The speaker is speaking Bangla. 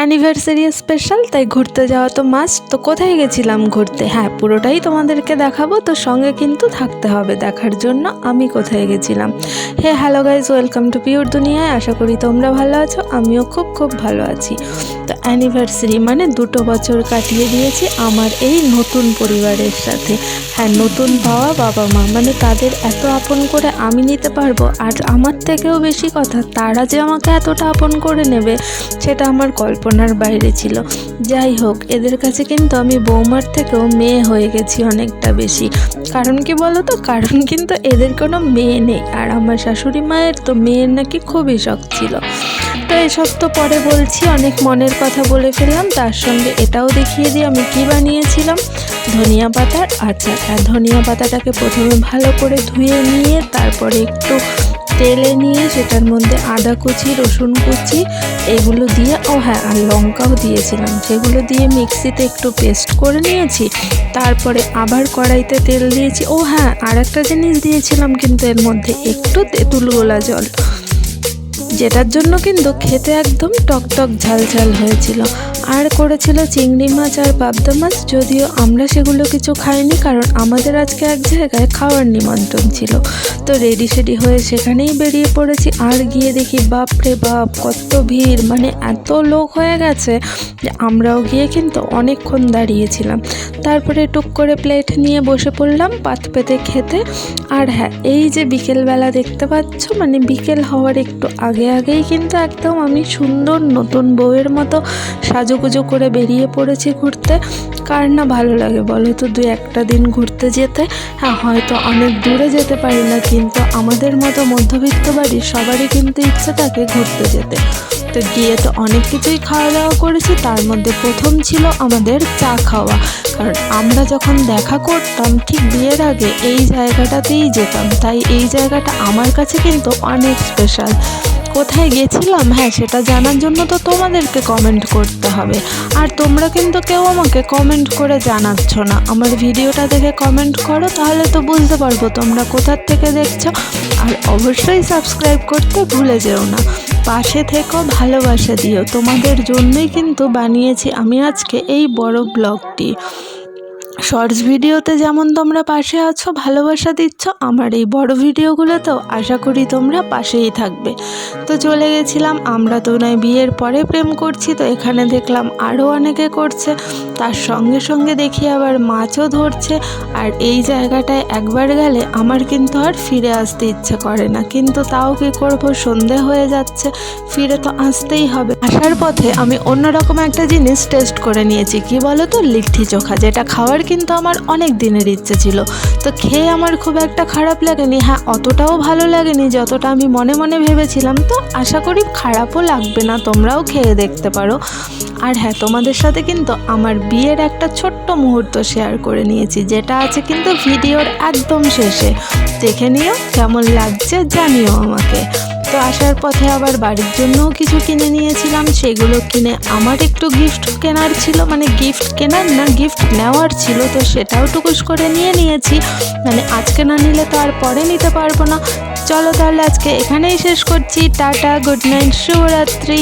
অ্যানিভার্সারি স্পেশাল, তাই ঘুরতে যাওয়া তো মাস্ট। তো কোথায় গেছিলাম ঘুরতে, হ্যাঁ পুরোটাই তোমাদেরকে দেখাবো, তো সঙ্গে কিন্তু থাকতে হবে দেখার জন্য আমি কোথায় গেছিলাম। Hello guys, welcome to pure দুনিয়ায়। আশা করি তোমরা ভালো আছো, আমিও খুব ভালো আছি। তো অ্যানিভার্সারি মানে 2 বছর কাটিয়ে দিয়েছি আমার এই নতুন পরিবারের সাথে। হ্যাঁ, নতুন পাওয়া বাবা মা, মানে তাদের এত আপন করে আমি নিতে পারবো, আর আমার থেকেও বেশি কথা তারা যে আমাকে এতটা আপন করে নেবে সেটা আমার কল্পনার বাইরে ছিল। যাই হোক, এদের কাছে কিন্তু আমি বৌমার থেকেও মেয়ে হয়ে গেছি অনেকটা বেশি। কারণ কি বলো তো, কারণ কিন্তু এদের কোনো মেয়ে নেই, আর আমার শাশুড়ি মায়ের তো মেয়ের নাকি খুবই শখ ছিল। তো এসব তো পরে বলছি, অনেক মনের কথা বলে ফেললাম। তার সঙ্গে এটাও দেখিয়ে দিই আমি কি বানিয়েছিলাম। ধনিয়া পাতার আচার। আর ধনিয়া পাতাটাকে প্রথমে ভালো করে ধুয়ে নিয়ে তারপরে একটু তেলে নিয়ে সেটার মধ্যে আদা কুচি, রসুন কুচি এগুলো দিয়ে, হ্যাঁ আর লঙ্কাও দিয়েছিলাম, সেগুলো দিয়ে মিক্সিতে একটু পেস্ট করে নিয়েছি। তারপরে আবার কড়াইতে তেল দিয়েছি। হ্যাঁ, আর একটা জিনিস দিয়েছিলাম কিন্তু এর মধ্যে, একটু তেঁতুল গোলা জল, যেটার জন্য কিন্তু খেতে একদম টকটক ঝাল হয়েছিল। আর করেছিল চিংড়ি মাছ আর পাবদা মাছ, যদিও আমরা সেগুলো কিছু খাইনি, কারণ আমাদের আজকে এক জায়গায় খাওয়ার নিমন্ত্রণ ছিল। তো রেডি হয়ে সেখানেই বেরিয়ে পড়েছি। আর গিয়ে দেখি বাপরে বাপ কত ভিড়, মানে এত লোক হয়ে গেছে যে আমরাও গিয়ে কিন্তু অনেকক্ষণ দাঁড়িয়েছিলাম। তারপরে টুক করে প্লেট নিয়ে বসে পড়লাম পাত পেতে খেতে। আর হ্যাঁ, এই যে বিকেলবেলা দেখতে পাচ্ছ, মানে বিকেল হওয়ার একটু আগেই কিন্তু একদম আমি সুন্দর নতুন বউয়ের মতো সাজুগুজু করে বেরিয়ে পড়েছি ঘুরতে। কার না ভালো লাগে বলো তো 2-1 দিন ঘুরতে যেতে। হ্যাঁ, হয়তো অনেক দূরে যেতে পারি না, কিন্তু আমাদের মতো মধ্যবিত্ত বাড়ির সবারই কিন্তু ইচ্ছে থাকে ঘুরতে যেতে। তো গিয়ে তো অনেক কিছুই খাওয়া দাওয়া করেছি, তার মধ্যে প্রথম ছিল আমাদের চা খাওয়া। কারণ আমরা যখন দেখা করতাম ঠিক বিয়ের আগে এই জায়গাটাতেই যেতাম, তাই এই জায়গাটা আমার কাছে কিন্তু অনেক স্পেশাল। কোথায় গেছিলাম, হ্যাঁ সেটা জানার জন্য তো তোমাদেরকে কমেন্ট করতে হবে। আর তোমরা কিন্তু কেউ আমাকে কমেন্ট করে জানাচ্ছ না। আমার ভিডিওটা দেখে কমেন্ট করো, তাহলে তো বুঝতে পারবো তোমরা কোথার থেকে দেখছো। আর অবশ্যই সাবস্ক্রাইব করতে ভুলে যেও না। পাশে থেকো, ভালোবাসা দিও, তোমাদের জন্যই কিন্তু বানিয়েছি আমি আজকে এই বড় ব্লগটি। শর্টস ভিডিওতে যেমন তোমরা পাশে আছো, ভালোবাসা দিচ্ছ, আমার এই বড় ভিডিওগুলোতেও আশা করি তোমরা পাশেই থাকবে। তো চলে গেছিলাম। আমরা তো নয় বিয়ের পরে প্রেম করছি, তো এখানে দেখলাম আরও অনেকে করছে। তার সঙ্গে দেখি আবার মাছও ধরছে। আর এই জায়গাটায় একবার গেলে আমার কিন্তু আর ফিরে আসতে ইচ্ছে করে না, কিন্তু তাও কি করব, সন্ধে হয়ে যাচ্ছে, ফিরে তো আসতেই হবে। আসার পথে আমি অন্যরকম একটা জিনিস টেস্ট করে নিয়েছি। কি বলো তো, লিট্টি চোখা, যেটা খাওয়ার কিন্তু আমার অনেক দিনের ইচ্ছে ছিল। তো খেয়ে আমার খুব একটা খারাপ লাগেনি। হ্যাঁ, অতটাও ভালো লাগেনি যতটা আমি মনে ভেবেছিলাম। তো আশা করি খারাপও লাগবে না, তোমরাও খেয়ে দেখতে পারো। আর হ্যাঁ, তোমাদের সাথে কিন্তু আমার বিয়ের একটা ছোট্ট মুহূর্ত শেয়ার করে নিয়েছি, যেটা আছে কিন্তু ভিডিওর একদম শেষে। দেখে নিও, কেমন লাগছে জানিও আমাকে। তো আসার পথে আবার বাড়ির জন্যও কিছু কিনে নিয়েছিলাম। সেগুলো কিনে আমার একটু গিফট কেনার ছিল, মানে গিফট কেনার না, গিফট নেওয়ার ছিল। তো সেটাও টুকুস করে নিয়েছি, মানে আজকে না নিলে তো আর পরে নিতে পারবো না। চলো তাহলে আজকে এখানেই শেষ করছি। টাটা, গুড নাইট, শুভরাত্রি।